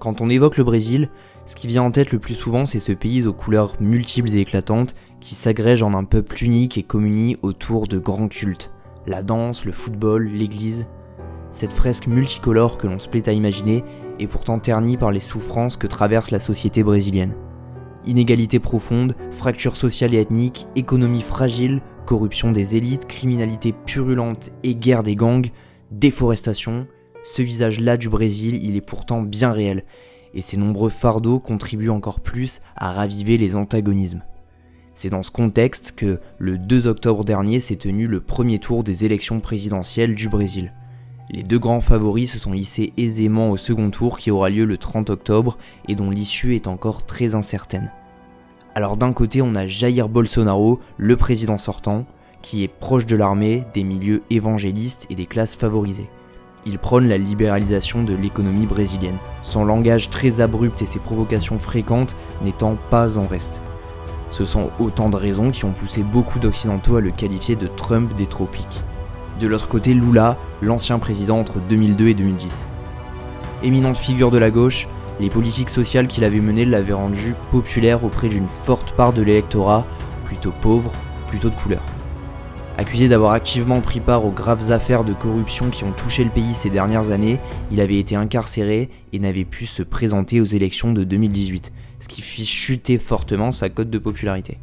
Quand on évoque le Brésil, ce qui vient en tête le plus souvent, c'est ce pays aux couleurs multiples et éclatantes qui s'agrège en un peuple unique et communie autour de grands cultes. La danse, le football, l'église. Cette fresque multicolore que l'on se plaît à imaginer est pourtant ternie par les souffrances que traverse la société brésilienne. Inégalités profondes, fractures sociales et ethniques, économie fragile, corruption des élites, criminalité purulente et guerre des gangs, déforestation, ce visage-là du Brésil, il est pourtant bien réel, et ses nombreux fardeaux contribuent encore plus à raviver les antagonismes. C'est dans ce contexte que, le 2 octobre dernier, s'est tenu le premier tour des élections présidentielles du Brésil. Les deux grands favoris se sont hissés aisément au second tour qui aura lieu le 30 octobre et dont l'issue est encore très incertaine. Alors d'un côté, on a Jair Bolsonaro, le président sortant, qui est proche de l'armée, des milieux évangélistes et des classes favorisées. Il prône la libéralisation de l'économie brésilienne, son langage très abrupt et ses provocations fréquentes n'étant pas en reste. Ce sont autant de raisons qui ont poussé beaucoup d'occidentaux à le qualifier de Trump des tropiques. De l'autre côté, Lula, l'ancien président entre 2002 et 2010. Éminente figure de la gauche, les politiques sociales qu'il avait menées l'avaient rendu populaire auprès d'une forte part de l'électorat, plutôt pauvre, plutôt de couleur. Accusé d'avoir activement pris part aux graves affaires de corruption qui ont touché le pays ces dernières années, il avait été incarcéré et n'avait pu se présenter aux élections de 2018, ce qui fit chuter fortement sa cote de popularité.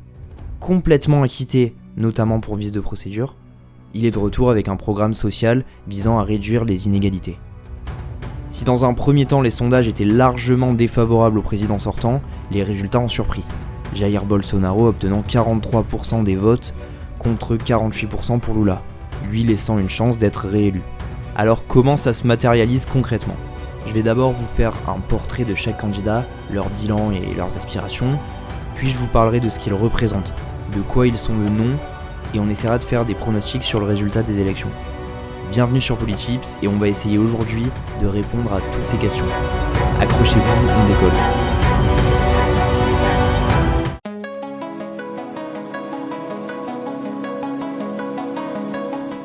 Complètement acquitté, notamment pour vice de procédure, il est de retour avec un programme social visant à réduire les inégalités. Si dans un premier temps les sondages étaient largement défavorables au président sortant, les résultats ont surpris. Jair Bolsonaro obtenant 43% des votes contre 48% pour Lula, lui laissant une chance d'être réélu. Alors comment ça se matérialise concrètement ? Je vais d'abord vous faire un portrait de chaque candidat, leur bilan et leurs aspirations, puis je vous parlerai de ce qu'ils représentent, de quoi ils sont le nom, et on essaiera de faire des pronostics sur le résultat des élections. Bienvenue sur Polytips et on va essayer aujourd'hui de répondre à toutes ces questions. Accrochez-vous, on décolle.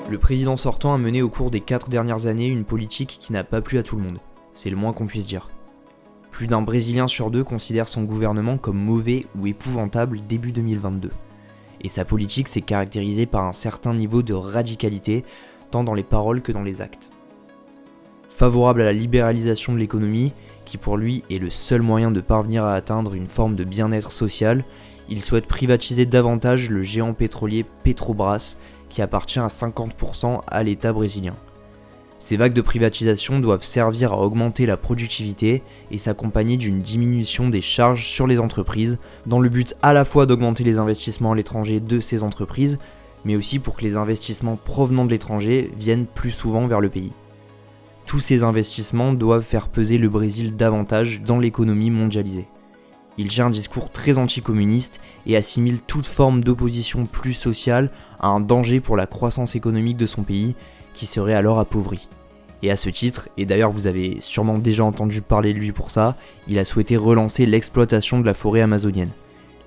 Le président sortant a mené au cours des 4 dernières années une politique qui n'a pas plu à tout le monde. C'est le moins qu'on puisse dire. Plus d'un Brésilien sur 2 considère son gouvernement comme mauvais ou épouvantable début 2022. Et sa politique s'est caractérisée par un certain niveau de radicalité, tant dans les paroles que dans les actes. Favorable à la libéralisation de l'économie, qui pour lui est le seul moyen de parvenir à atteindre une forme de bien-être social, il souhaite privatiser davantage le géant pétrolier Petrobras, qui appartient à 50% à l'État brésilien. Ces vagues de privatisation doivent servir à augmenter la productivité et s'accompagner d'une diminution des charges sur les entreprises, dans le but à la fois d'augmenter les investissements à l'étranger de ces entreprises, mais aussi pour que les investissements provenant de l'étranger viennent plus souvent vers le pays. Tous ces investissements doivent faire peser le Brésil davantage dans l'économie mondialisée. Il gère un discours très anticommuniste et assimile toute forme d'opposition plus sociale à un danger pour la croissance économique de son pays, qui serait alors appauvri. Et à ce titre, et d'ailleurs vous avez sûrement déjà entendu parler de lui pour ça, il a souhaité relancer l'exploitation de la forêt amazonienne.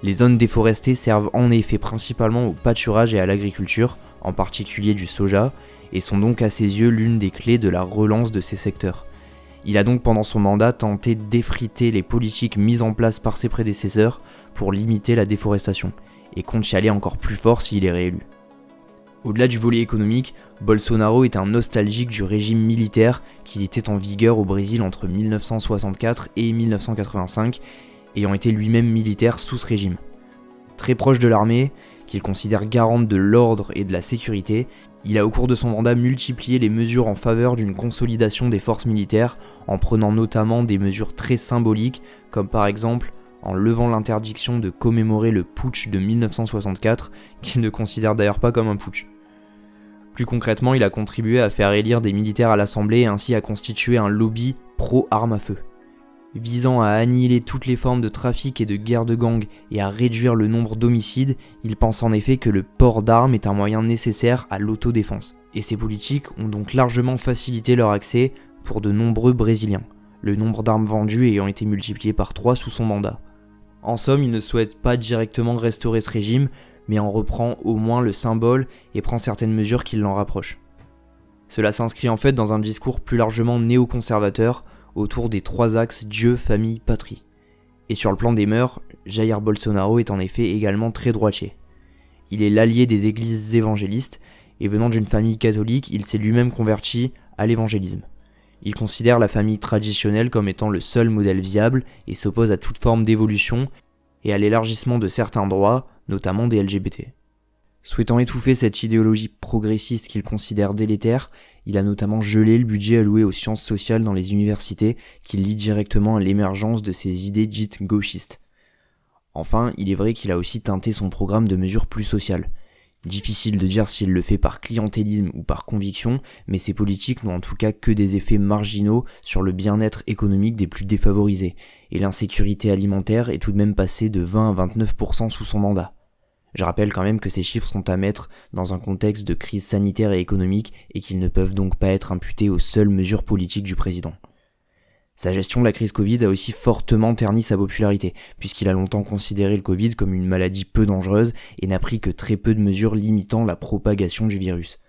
Les zones déforestées servent en effet principalement au pâturage et à l'agriculture, en particulier du soja, et sont donc à ses yeux l'une des clés de la relance de ces secteurs. Il a donc pendant son mandat tenté d'effriter les politiques mises en place par ses prédécesseurs pour limiter la déforestation, et compte y aller encore plus fort s'il est réélu. Au-delà du volet économique, Bolsonaro est un nostalgique du régime militaire qui était en vigueur au Brésil entre 1964 et 1985, ayant été lui-même militaire sous ce régime. Très proche de l'armée, qu'il considère garante de l'ordre et de la sécurité, il a au cours de son mandat multiplié les mesures en faveur d'une consolidation des forces militaires, en prenant notamment des mesures très symboliques, comme par exemple en levant l'interdiction de commémorer le putsch de 1964, qu'il ne considère d'ailleurs pas comme un putsch. Plus concrètement, il a contribué à faire élire des militaires à l'Assemblée et ainsi à constituer un lobby pro-armes à feu. Visant à annihiler toutes les formes de trafic et de guerre de gangs et à réduire le nombre d'homicides, il pense en effet que le port d'armes est un moyen nécessaire à l'autodéfense. Et ces politiques ont donc largement facilité leur accès pour de nombreux Brésiliens, le nombre d'armes vendues ayant été multiplié par 3 sous son mandat. En somme, il ne souhaite pas directement restaurer ce régime, mais en reprend au moins le symbole et prend certaines mesures qui l'en rapprochent. Cela s'inscrit en fait dans un discours plus largement néoconservateur, autour des 3 axes Dieu, famille, patrie. Et sur le plan des mœurs, Jair Bolsonaro est en effet également très droitier. Il est l'allié des églises évangélistes, et venant d'une famille catholique, il s'est lui-même converti à l'évangélisme. Il considère la famille traditionnelle comme étant le seul modèle viable et s'oppose à toute forme d'évolution et à l'élargissement de certains droits, notamment des LGBT. Souhaitant étouffer cette idéologie progressiste qu'il considère délétère, il a notamment gelé le budget alloué aux sciences sociales dans les universités qui lie directement à l'émergence de ces idées dites gauchistes. Enfin, il est vrai qu'il a aussi teinté son programme de mesures plus sociales. Difficile de dire s'il le fait par clientélisme ou par conviction, mais ces politiques n'ont en tout cas que des effets marginaux sur le bien-être économique des plus défavorisés, et l'insécurité alimentaire est tout de même passée de 20 à 29% sous son mandat. Je rappelle quand même que ces chiffres sont à mettre dans un contexte de crise sanitaire et économique et qu'ils ne peuvent donc pas être imputés aux seules mesures politiques du président. Sa gestion de la crise Covid a aussi fortement terni sa popularité, puisqu'il a longtemps considéré le Covid comme une maladie peu dangereuse et n'a pris que très peu de mesures limitant la propagation du virus.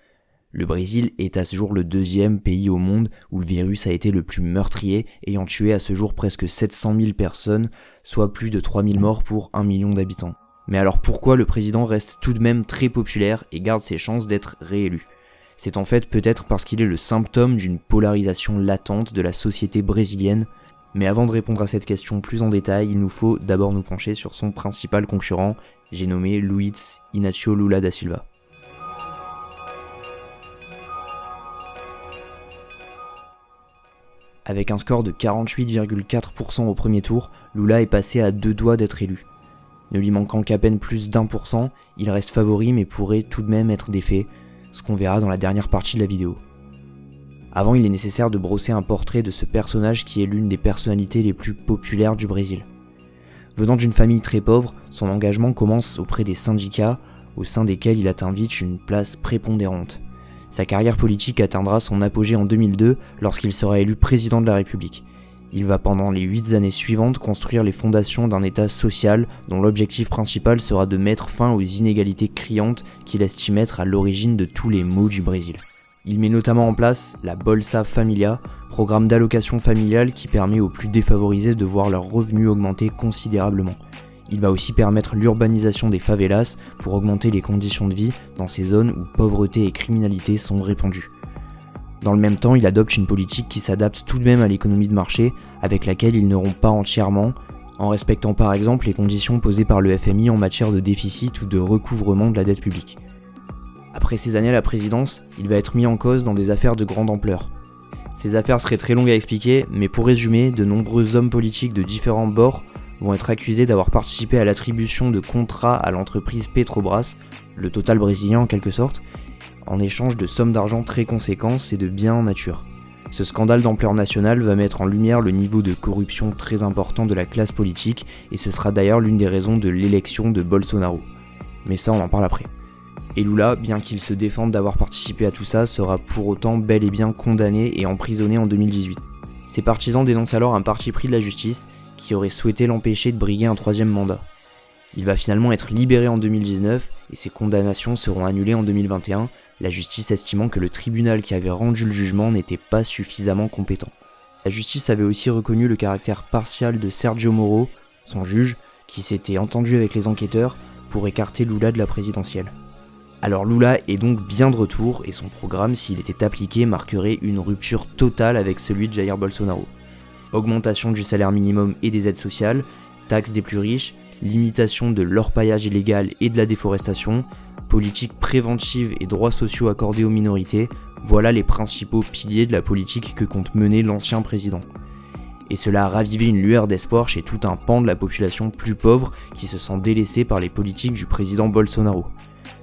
Le Brésil est à ce jour le 2e pays au monde où le virus a été le plus meurtrier, ayant tué à ce jour presque 700 000 personnes, soit plus de 3 000 morts pour 1 million d'habitants. Mais alors pourquoi le président reste tout de même très populaire et garde ses chances d'être réélu ? C'est en fait peut-être parce qu'il est le symptôme d'une polarisation latente de la société brésilienne, mais avant de répondre à cette question plus en détail, il nous faut d'abord nous pencher sur son principal concurrent, j'ai nommé Luiz Inácio Lula da Silva. Avec un score de 48,4% au premier tour, Lula est passé à 2 doigts d'être élu. Ne lui manquant qu'à peine plus d'1%, il reste favori mais pourrait tout de même être défait, ce qu'on verra dans la dernière partie de la vidéo. Avant, il est nécessaire de brosser un portrait de ce personnage qui est l'une des personnalités les plus populaires du Brésil. Venant d'une famille très pauvre, son engagement commence auprès des syndicats, au sein desquels il atteint vite une place prépondérante. Sa carrière politique atteindra son apogée en 2002 lorsqu'il sera élu président de la République. Il va pendant les 8 années suivantes construire les fondations d'un État social dont l'objectif principal sera de mettre fin aux inégalités criantes qu'il estime être à l'origine de tous les maux du Brésil. Il met notamment en place la Bolsa Familia, programme d'allocation familiale qui permet aux plus défavorisés de voir leurs revenus augmenter considérablement. Il va aussi permettre l'urbanisation des favelas pour augmenter les conditions de vie dans ces zones où pauvreté et criminalité sont répandues. Dans le même temps, il adopte une politique qui s'adapte tout de même à l'économie de marché, avec laquelle il ne rompt pas entièrement, en respectant par exemple les conditions posées par le FMI en matière de déficit ou de recouvrement de la dette publique. Après ces années à la présidence, il va être mis en cause dans des affaires de grande ampleur. Ces affaires seraient très longues à expliquer, mais pour résumer, de nombreux hommes politiques de différents bords vont être accusés d'avoir participé à l'attribution de contrats à l'entreprise Petrobras, le Total brésilien en quelque sorte, en échange de sommes d'argent très conséquentes et de biens en nature. Ce scandale d'ampleur nationale va mettre en lumière le niveau de corruption très important de la classe politique et ce sera d'ailleurs l'une des raisons de l'élection de Bolsonaro. Mais ça on en parle après. Et Lula, bien qu'il se défende d'avoir participé à tout ça, sera pour autant bel et bien condamné et emprisonné en 2018. Ses partisans dénoncent alors un parti pris de la justice qui aurait souhaité l'empêcher de briguer un 3e mandat. Il va finalement être libéré en 2019 et ses condamnations seront annulées en 2021, la justice estimant que le tribunal qui avait rendu le jugement n'était pas suffisamment compétent. La justice avait aussi reconnu le caractère partial de Sergio Moro, son juge, qui s'était entendu avec les enquêteurs pour écarter Lula de la présidentielle. Alors Lula est donc bien de retour et son programme, s'il était appliqué, marquerait une rupture totale avec celui de Jair Bolsonaro. Augmentation du salaire minimum et des aides sociales, taxes des plus riches, limitation de l'orpaillage illégal et de la déforestation, politique préventive et droits sociaux accordés aux minorités, voilà les principaux piliers de la politique que compte mener l'ancien président. Et cela a ravivé une lueur d'espoir chez tout un pan de la population plus pauvre qui se sent délaissé par les politiques du président Bolsonaro.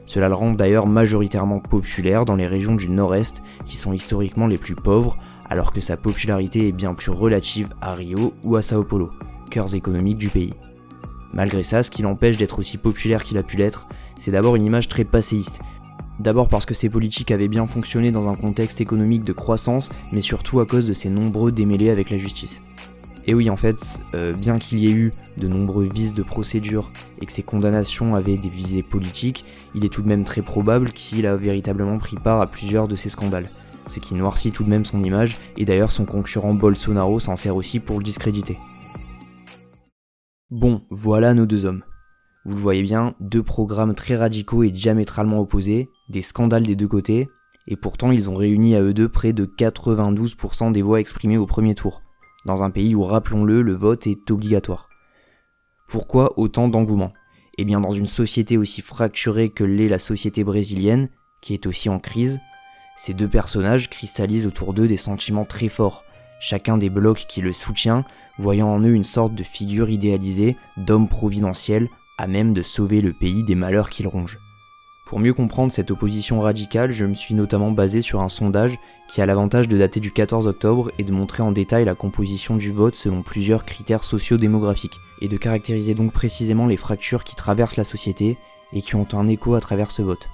Cela le rend d'ailleurs majoritairement populaire dans les régions du nord-est qui sont historiquement les plus pauvres, alors que sa popularité est bien plus relative à Rio ou à Sao Paulo, cœurs économiques du pays. Malgré ça, ce qui l'empêche d'être aussi populaire qu'il a pu l'être, c'est d'abord une image très passéiste. D'abord parce que ses politiques avaient bien fonctionné dans un contexte économique de croissance, mais surtout à cause de ses nombreux démêlés avec la justice. Et oui, en fait, bien qu'il y ait eu de nombreux vices de procédure et que ses condamnations avaient des visées politiques, il est tout de même très probable qu'il a véritablement pris part à plusieurs de ces scandales. ce qui noircit tout de même son image, et d'ailleurs son concurrent Bolsonaro s'en sert aussi pour le discréditer. Bon, voilà nos deux hommes. Vous le voyez bien, deux programmes très radicaux et diamétralement opposés, des scandales des deux côtés, et pourtant ils ont réuni à eux deux près de 92% des voix exprimées au premier tour, dans un pays où, rappelons-le, le vote est obligatoire. Pourquoi autant d'engouement ? Eh bien dans une société aussi fracturée que l'est la société brésilienne, qui est aussi en crise, ces deux personnages cristallisent autour d'eux des sentiments très forts, chacun des blocs qui le soutient, voyant en eux une sorte de figure idéalisée, d'homme providentiel, à même de sauver le pays des malheurs qu'il ronge. Pour mieux comprendre cette opposition radicale, je me suis notamment basé sur un sondage qui a l'avantage de dater du 14 octobre et de montrer en détail la composition du vote selon plusieurs critères socio-démographiques, et de caractériser donc précisément les fractures qui traversent la société et qui ont un écho à travers ce vote.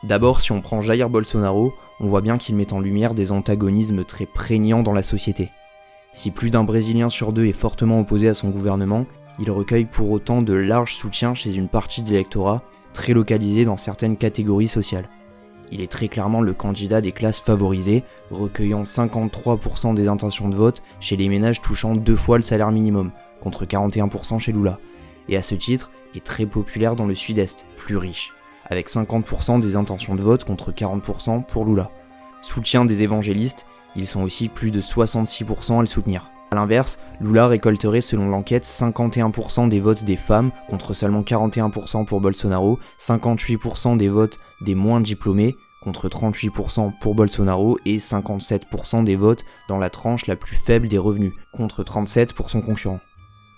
D'abord, si on prend Jair Bolsonaro, on voit bien qu'il met en lumière des antagonismes très prégnants dans la société. Si plus d'un Brésilien sur deux est fortement opposé à son gouvernement, il recueille pour autant de larges soutiens chez une partie de l'électorat, très localisée dans certaines catégories sociales. Il est très clairement le candidat des classes favorisées, recueillant 53% des intentions de vote chez les ménages touchant 2 fois le salaire minimum, contre 41% chez Lula, et à ce titre est très populaire dans le sud-est, plus riche, avec 50% des intentions de vote contre 40% pour Lula. Soutien des évangélistes, ils sont aussi plus de 66% à le soutenir. A l'inverse, Lula récolterait selon l'enquête 51% des votes des femmes contre seulement 41% pour Bolsonaro, 58% des votes des moins diplômés contre 38% pour Bolsonaro et 57% des votes dans la tranche la plus faible des revenus contre 37% pour son concurrent.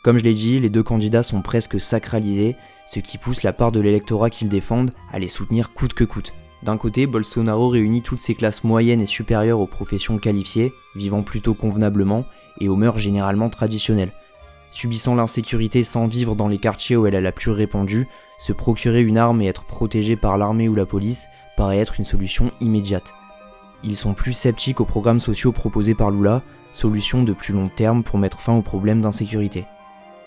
Comme je l'ai dit, les deux candidats sont presque sacralisés, ce qui pousse la part de l'électorat qu'ils défendent à les soutenir coûte que coûte. D'un côté, Bolsonaro réunit toutes ces classes moyennes et supérieures aux professions qualifiées, vivant plutôt convenablement, et aux mœurs généralement traditionnelles. Subissant l'insécurité sans vivre dans les quartiers où elle est la plus répandue, se procurer une arme et être protégé par l'armée ou la police paraît être une solution immédiate. Ils sont plus sceptiques aux programmes sociaux proposés par Lula, solution de plus long terme pour mettre fin aux problèmes d'insécurité.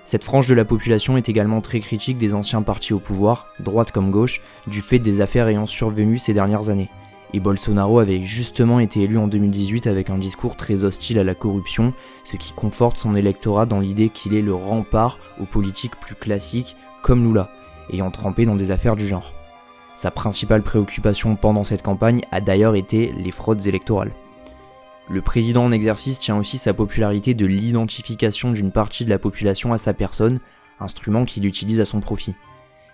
Cette frange de la population est également très critique des anciens partis au pouvoir, droite comme gauche, du fait des affaires ayant survenu ces dernières années. Et Bolsonaro avait justement été élu en 2018 avec un discours très hostile à la corruption, ce qui conforte son électorat dans l'idée qu'il est le rempart aux politiques plus classiques comme Lula, ayant trempé dans des affaires du genre. Sa principale préoccupation pendant cette campagne a d'ailleurs été les fraudes électorales. Le président en exercice tient aussi sa popularité de l'identification d'une partie de la population à sa personne, instrument qu'il utilise à son profit.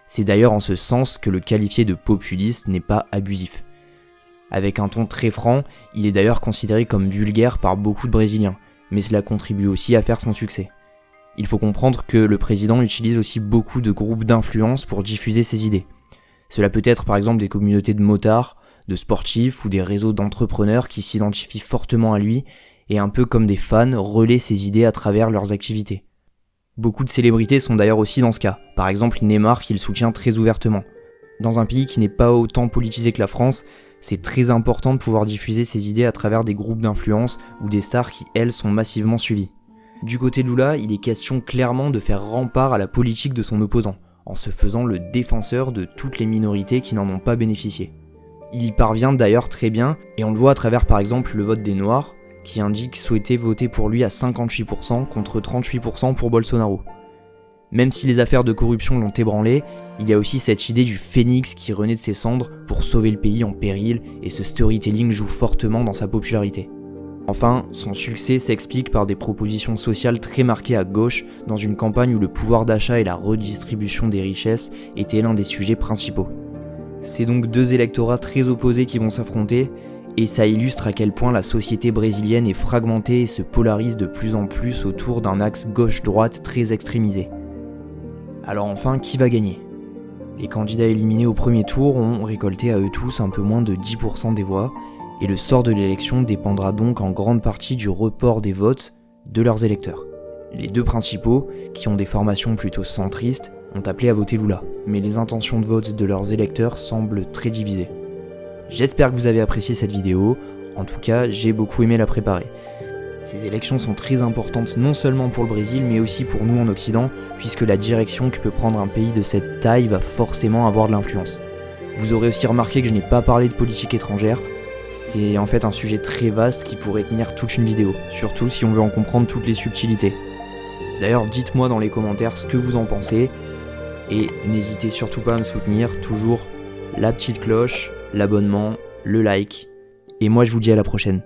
C'est d'ailleurs en ce sens que le qualifier de populiste n'est pas abusif. Avec un ton très franc, il est d'ailleurs considéré comme vulgaire par beaucoup de Brésiliens, mais cela contribue aussi à faire son succès. Il faut comprendre que le président utilise aussi beaucoup de groupes d'influence pour diffuser ses idées. Cela peut être par exemple des communautés de motards, de sportifs ou des réseaux d'entrepreneurs qui s'identifient fortement à lui et un peu comme des fans relaient ses idées à travers leurs activités. Beaucoup de célébrités sont d'ailleurs aussi dans ce cas, par exemple Neymar qu'il soutient très ouvertement. Dans un pays qui n'est pas autant politisé que la France, c'est très important de pouvoir diffuser ses idées à travers des groupes d'influence ou des stars qui, elles, sont massivement suivies. Du côté de Lula, il est question clairement de faire rempart à la politique de son opposant, en se faisant le défenseur de toutes les minorités qui n'en ont pas bénéficié. Il y parvient d'ailleurs très bien, et on le voit à travers par exemple le vote des Noirs, qui indique souhaiter voter pour lui à 58% contre 38% pour Bolsonaro. Même si les affaires de corruption l'ont ébranlé, il y a aussi cette idée du phénix qui renaît de ses cendres pour sauver le pays en péril, et ce storytelling joue fortement dans sa popularité. Enfin, son succès s'explique par des propositions sociales très marquées à gauche dans une campagne où le pouvoir d'achat et la redistribution des richesses étaient l'un des sujets principaux. C'est donc deux électorats très opposés qui vont s'affronter, et ça illustre à quel point la société brésilienne est fragmentée et se polarise de plus en plus autour d'un axe gauche-droite très extrémisé. Alors enfin, qui va gagner ? Les candidats éliminés au premier tour ont récolté à eux tous un peu moins de 10% des voix, et le sort de l'élection dépendra donc en grande partie du report des votes de leurs électeurs. Les deux principaux, qui ont des formations plutôt centristes, ont appelé à voter Lula, mais les intentions de vote de leurs électeurs semblent très divisées. J'espère que vous avez apprécié cette vidéo, en tout cas j'ai beaucoup aimé la préparer. Ces élections sont très importantes non seulement pour le Brésil, mais aussi pour nous en Occident, puisque la direction que peut prendre un pays de cette taille va forcément avoir de l'influence. Vous aurez aussi remarqué que je n'ai pas parlé de politique étrangère, C'est en fait un sujet très vaste qui pourrait tenir toute une vidéo, surtout si on veut en comprendre toutes les subtilités. D'ailleurs, dites-moi dans les commentaires ce que vous en pensez, et n'hésitez surtout pas à me soutenir, toujours la petite cloche, l'abonnement, le like, et moi je vous dis à la prochaine.